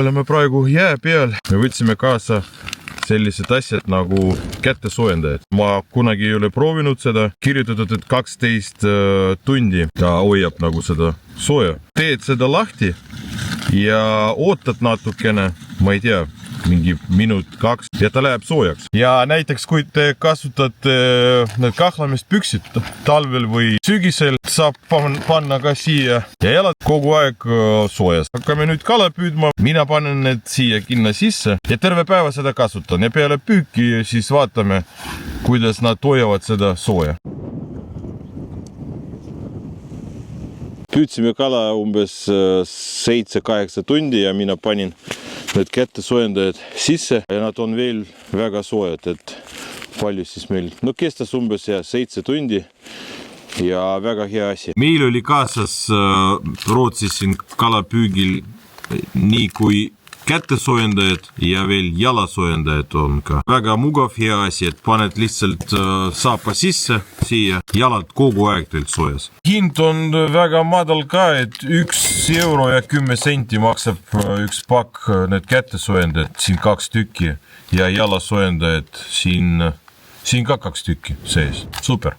oleme praegu jää peal. Me võtsime kaasa sellised asjad nagu kätesoojendajad. Ma kunagi ei ole proovinud seda. Kirjutatud, et 12 tundi ta hoiab nagu seda sooja. Teed seda lahti ja ootad natukene, ma ei tea, mingi minut, 2 ja ta läheb soojaks. Ja näiteks kui te kasutate need kahlamispüksid talvel või sügisel, saab panna ka siia ja jalad kogu aeg soojas. Hakkame nüüd kala püüdma. Mina panen need siia kinna sisse ja terve päeva seda kasutan ja peale püüki siis vaatame, kuidas nad hoiavad seda sooja. Püüdsime kala umbes 7-8 tundi ja mina panin need kätesoojendajad sisse ja nad on veel väga soojad, et palju siis meil, kestas umbes 7 tundi ja väga hea asi. Meil oli kaasas Rootsis siin kalapüügil nii kui kätesoojendajad ja veel jalasoojendajad on ka. Väga mugav hea asi, et paned lihtsalt saapa sisse siia, jalad kogu aeg teil soojas. Hind on väga madal ka, et 1 euro ja 10 senti maksab üks pakk need kätesoojendajad, siin 2 tükki ja jalasoojendajad siin ka 2 tükki sees. Super!